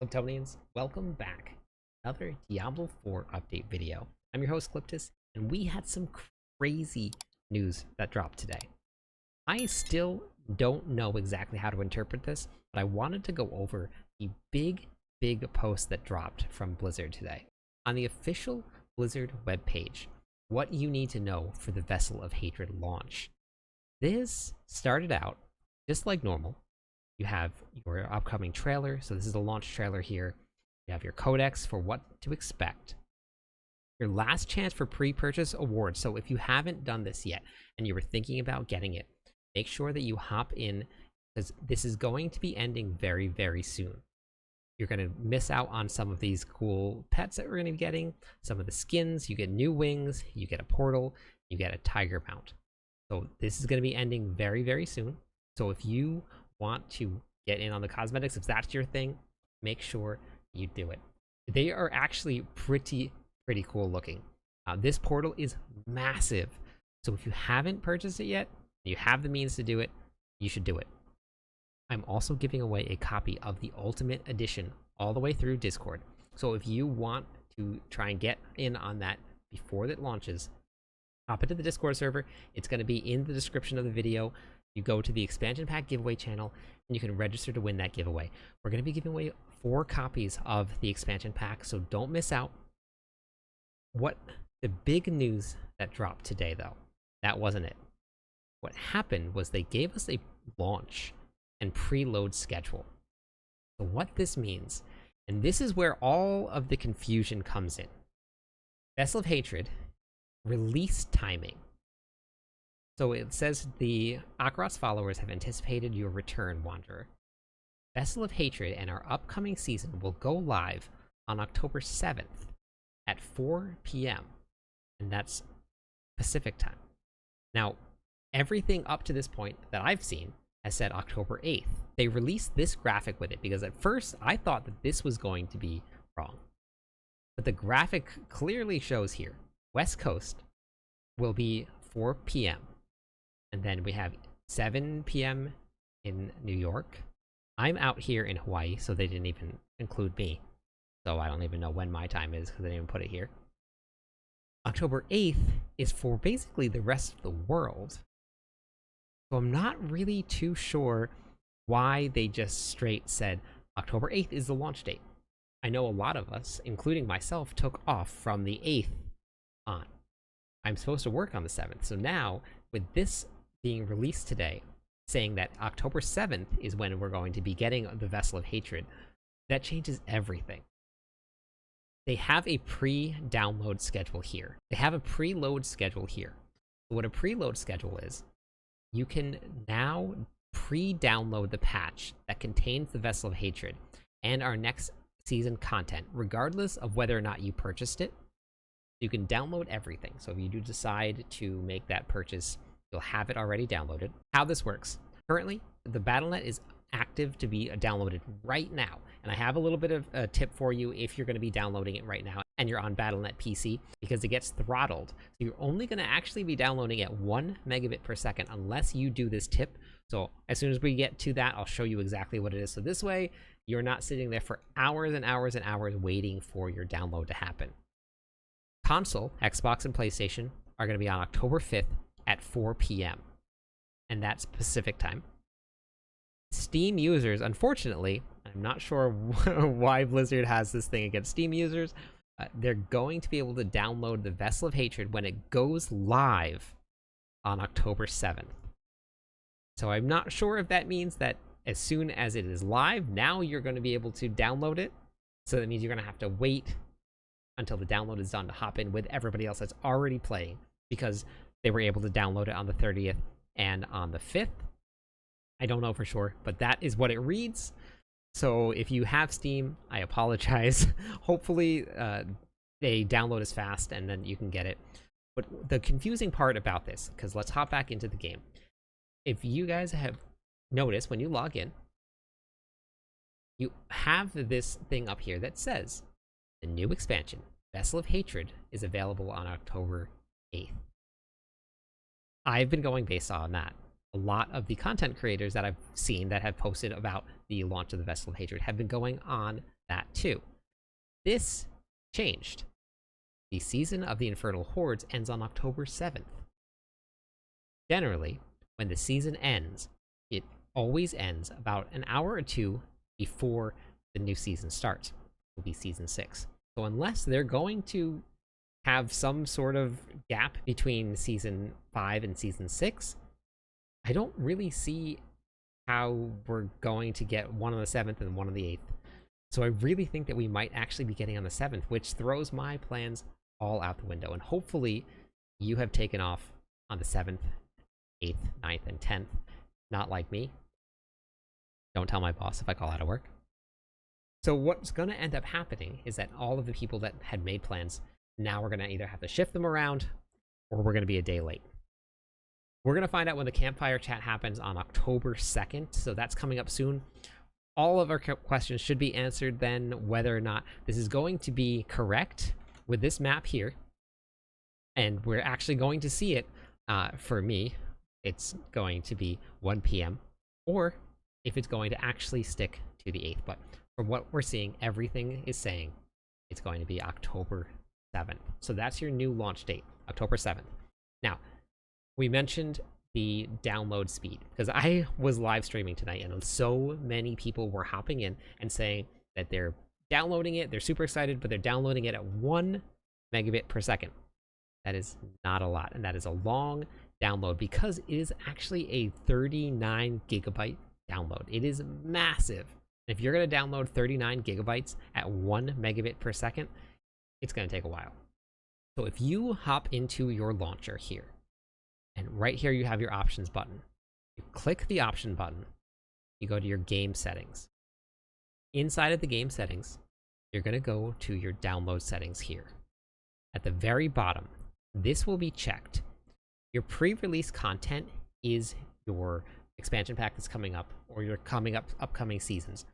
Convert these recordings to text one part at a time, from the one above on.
Cliptonians, welcome back. Another Diablo 4 update video. I'm your host, Cliptus, and we had some crazy news that dropped today. I still don't know exactly how to interpret this, but I wanted to go over the big post that dropped from Blizzard today. On the official Blizzard webpage, what you need to know for the Vessel of Hatred launch. This started out just like normal. You have your upcoming trailer, so this is the launch trailer here. You have your codex for what to expect. Your last chance for pre-purchase awards. So if you haven't done this yet and you were thinking about getting it, make sure that you hop in because this is going to be ending very soon. You're going to miss out on some of these cool pets that we're going to be getting, some of the skins. You get new wings, you get a portal, you get a tiger mount. So this is going to be ending very soon. So if you want to get in on the cosmetics, if that's your thing, make sure you do it. They are actually pretty cool looking. This portal is massive, so if you haven't purchased it yet, you have the means to do it, you should do it. I'm also giving away a copy of the Ultimate Edition all the way through Discord, so if you want to try and get in on that before it launches, hop into the Discord server. It's going to be in the description of the video. You go to the expansion pack giveaway channel and you can register to win that giveaway. We're going to be giving away 4 copies of the expansion pack, so don't miss out. What the big news that dropped today, though, that wasn't it. What happened was they gave us a launch and preload schedule. So what this means, and this is where all of the confusion comes in. Vessel of Hatred release timing. So it says the Akarat's followers have anticipated your return, Wanderer. Vessel of Hatred and our upcoming season will go live on October 7th at 4 p.m. and that's Pacific time. Now, everything up to this point that I've seen has said October 8th. They released this graphic with it because at first I thought that this was going to be wrong. But the graphic clearly shows here, West Coast will be 4 p.m. And then we have 7 p.m. in New York. I'm out here in Hawaii, so they didn't even include me. So I don't even know when my time is because they didn't even put it here. October 8th is for basically the rest of the world. So I'm not really too sure why they just straight said October 8th is the launch date. I know a lot of us, including myself, took off from the 8th on. I'm supposed to work on the 7th. So now, with this being released today, saying that October 7th is when we're going to be getting the Vessel of Hatred, that changes everything. They have a pre-download schedule here. They have a preload schedule here. So what a preload schedule is, you can now pre-download the patch that contains the Vessel of Hatred and our next season content, regardless of whether or not you purchased it. You can download everything. So if you do decide to make that purchase, you'll have it already downloaded. How this works. Currently, the Battle.net is active to be downloaded right now. And I have a little bit of a tip for you if you're going to be downloading it right now and you're on Battle.net PC, because it gets throttled. So you're only going to actually be downloading at 1 megabit per second unless you do this tip. So as soon as we get to that, I'll show you exactly what it is. So this way, you're not sitting there for hours and hours waiting for your download to happen. Console, Xbox and PlayStation are going to be on October 5th at 4 p.m. and that's Pacific time. Steam users, unfortunately, I'm not sure why Blizzard has this thing against Steam users. They're going to be able to download the Vessel of Hatred when it goes live on October 7th. So I'm not sure if that means that as soon as it is live, now you're going to be able to download it. So that means you're going to have to wait until the download is done to hop in with everybody else that's already playing, because they were able to download it on the 30th and on the 5th. I don't know for sure, but that is what it reads. So if you have Steam, I apologize. Hopefully they download as fast and then you can get it. But the confusing part about this, because let's hop back into the game. If you guys have noticed, when you log in, you have this thing up here that says the new expansion, Vessel of Hatred, is available on October 8th. I've been going based on that. A lot of the content creators that I've seen that have posted about the launch of the Vessel of Hatred have been going on that too. This changed. The season of the Infernal Hordes ends on October 7th. Generally, when the season ends, it always ends about an hour or two before the new season starts. It will be season 6. So unless they're going to have some sort of gap between season 5 and season 6, I don't really see how we're going to get one on the 7th and one on the 8th. So I really think that we might actually be getting on the 7th, which throws my plans all out the window. And hopefully you have taken off on the 7th, 8th, 9th, and 10th. Not like me. Don't tell my boss if I call out of work. So what's going to end up happening is that all of the people that had made plans, now we're going to either have to shift them around or we're going to be a day late. We're going to find out when the campfire chat happens on October 2nd, so that's coming up soon. All of our questions should be answered then, whether or not this is going to be correct with this map here. And we're actually going to see it. For me, it's going to be 1 p.m. or if it's going to actually stick to the 8th. But from what we're seeing, everything is saying it's going to be October 7th. So that's your new launch date, October 7th. Now, we mentioned the download speed because I was live streaming tonight and so many people were hopping in and saying that they're downloading it, they're super excited, but they're downloading it at 1 megabit per second. That is not a lot, and that is a long download because it is actually a 39 gigabyte download. It is massive. If you're going to download 39 gigabytes at 1 megabit per second, it's going to take a while. So if you hop into your launcher here, and right here you have your options button. You click the option button, you go to your game settings. Inside of the game settings, you're going to go to your download settings here. At the very bottom, this will be checked. Your pre-release content is your expansion pack that's coming up or your upcoming seasons.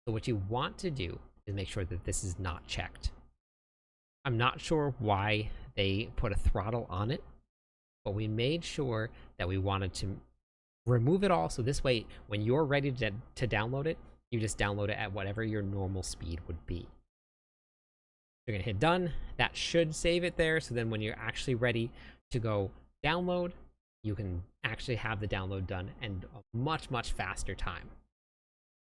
So what you want to do is make sure that this is not checked. I'm not sure why they put a throttle on it, but we made sure that we wanted to remove it all. So this way, when you're ready to download it, you just download it at whatever your normal speed would be. You're going to hit done. That should save it there. So then when you're actually ready to go download, you can actually have the download done in a much, much faster time.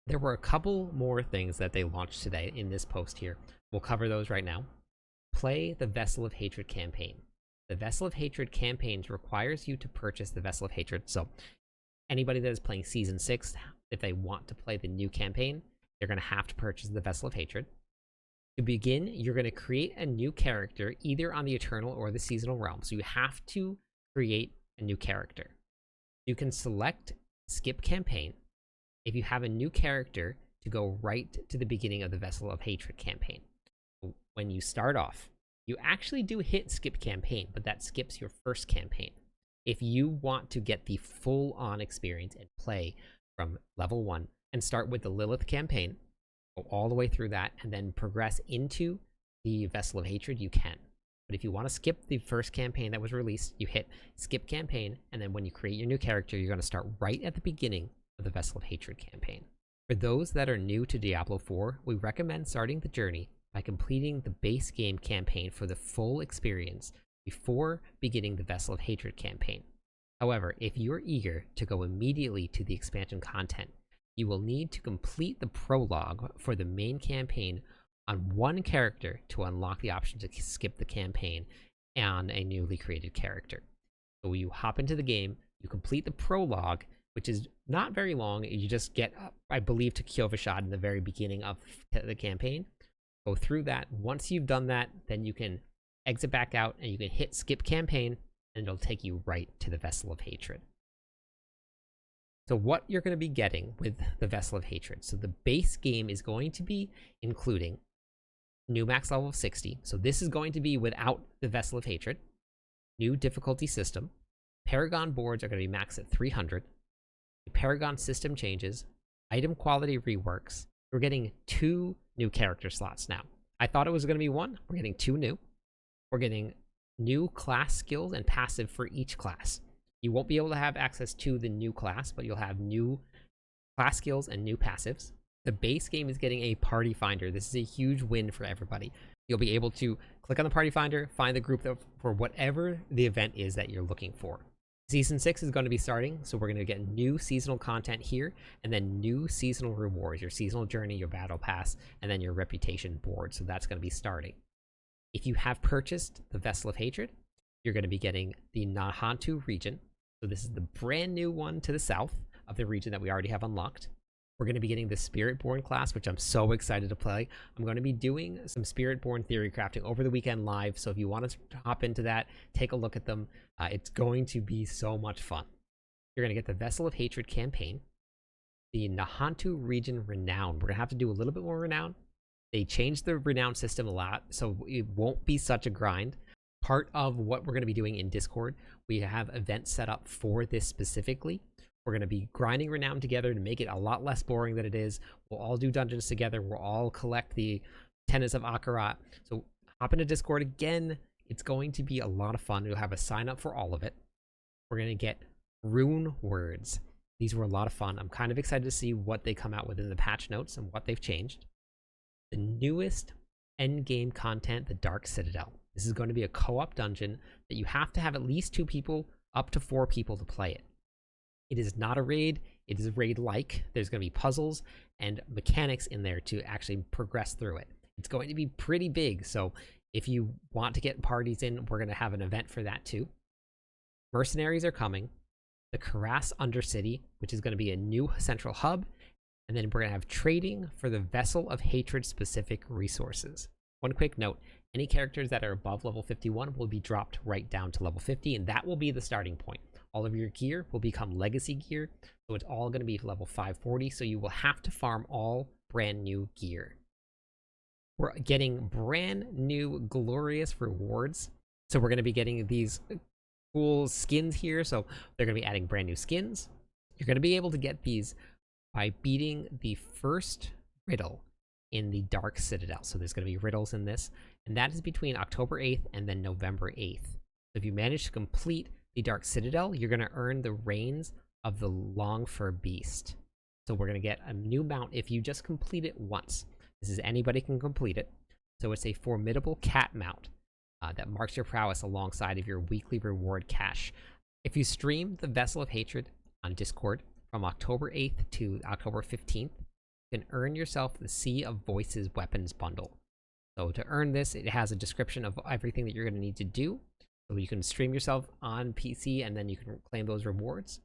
There were a couple more things that they launched today in this post here. We'll cover those right now. Play the Vessel of Hatred campaign. The Vessel of Hatred campaign requires you to purchase the Vessel of Hatred. So anybody that is playing Season 6, if they want to play the new campaign, they're going to have to purchase the Vessel of Hatred. To begin, you're going to create a new character, either on the Eternal or the Seasonal Realm. So you have to create a new character. You can select Skip Campaign if you have a new character to go right to the beginning of the Vessel of Hatred campaign. When you start off, you actually do hit Skip Campaign, but that skips your first campaign. If you want to get the full-on experience and play from level 1 and start with the Lilith campaign, go all the way through that, and then progress into the Vessel of Hatred, you can. But if you want to skip the first campaign that was released, you hit Skip Campaign, and then when you create your new character, you're going to start right at the beginning of the Vessel of Hatred campaign. For those that are new to Diablo 4, we recommend starting the journey by completing the base game campaign for the full experience before beginning the Vessel of Hatred campaign. However, if you're eager to go immediately to the expansion content, you will need to complete the prologue for the main campaign on one character to unlock the option to skip the campaign on a newly created character. So you hop into the game, you complete the prologue, which is not very long. You just get, I believe, to Kyovashad in the very beginning of the campaign. Go through that. Once you've done that, then you can exit back out and you can hit Skip Campaign, and it'll take you right to the Vessel of Hatred. So what you're going to be getting with the Vessel of Hatred. So the base game is going to be including new max level of 60. So this is going to be without the Vessel of Hatred. New difficulty system. Paragon boards are going to be maxed at 300. The Paragon system changes. Item quality reworks. We're getting 2 new character slots now. I thought it was going to be 1. We're getting 2 new. We're getting new class skills and passive for each class. You won't be able to have access to the new class, but you'll have new class skills and new passives. The base game is getting a party finder. This is a huge win for everybody. You'll be able to click on the party finder, find the group for whatever the event is that you're looking for. Season 6 is going to be starting, so we're going to get new seasonal content here, and then new seasonal rewards, your seasonal journey, your battle pass, and then your reputation board. So that's going to be starting. If you have purchased the Vessel of Hatred, you're going to be getting the Nahantu region. So this is the brand new one to the south of the region that we already have unlocked. We're going to be getting the Spiritborn class, which I'm so excited to play. I'm going to be doing some Spiritborn theory crafting over the weekend live, so if you want to hop into that, take a look at them. It's going to be so much fun. You're going to get the Vessel of Hatred campaign, the Nahantu region Renown. We're going to have to do a little bit more Renown. They changed the Renown system a lot, so it won't be such a grind. Part of what we're going to be doing in Discord, we have events set up for this specifically. We're going to be grinding Renown together to make it a lot less boring than it is. We'll all do dungeons together. We'll all collect the tenets of Akarat. So hop into Discord again. It's going to be a lot of fun. You'll have a sign up for all of it. We're going to get rune words. These were a lot of fun. I'm kind of excited to see what they come out with in the patch notes and what they've changed. The newest end game content, the Dark Citadel. This is going to be a co-op dungeon that you have to have at least 2 people, up to 4 people to play it. It is not a raid. It is raid-like. There's going to be puzzles and mechanics in there to actually progress through it. It's going to be pretty big, so if you want to get parties in, we're going to have an event for that too. Mercenaries are coming. The Karas Undercity, which is going to be a new central hub, and then we're going to have trading for the Vessel of Hatred specific resources. One quick note, any characters that are above level 51 will be dropped right down to level 50, and that will be the starting point. All of your gear will become legacy gear, so it's all going to be level 540, so you will have to farm all brand new gear. We're getting brand new glorious rewards, so we're going to be getting these cool skins here, so they're going to be adding brand new skins. You're going to be able to get these by beating the first riddle in the Dark Citadel. So there's going to be riddles in this, and that is between October 8th and then November 8th. So if you manage to complete the Dark Citadel, you're going to earn the reins of the Long-Fur Beast. So we're going to get a new mount if you just complete it once. This is anybody can complete it. So it's a formidable cat mount that marks your prowess alongside of your weekly reward cache. If you stream the Vessel of Hatred on Discord from October 8th to October 15th, you can earn yourself the Sea of Voices weapons bundle. So to earn this, it has a description of everything that you're going to need to do. So you can stream yourself on PC and then you can claim those rewards.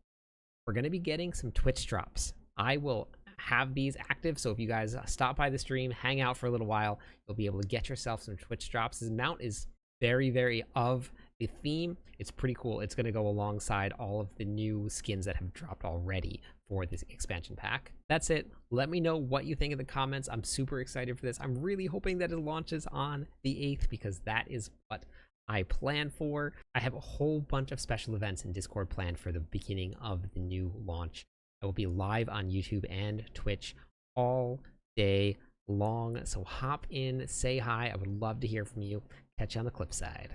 We're going to be getting some Twitch drops. I will have these active, so if you guys stop by the stream, hang out for a little while, you'll be able to get yourself some Twitch drops. This mount is very, very of the theme. It's pretty cool. It's going to go alongside all of the new skins that have dropped already for this expansion pack. That's it. Let me know what you think in the comments. I'm super excited for this. I'm really hoping that it launches on the 8th because that is what I plan for. I have a whole bunch of special events in Discord planned for the beginning of the new launch. I will be live on YouTube and Twitch all day long. So hop in, say hi. I would love to hear from you. Catch you on the clip side.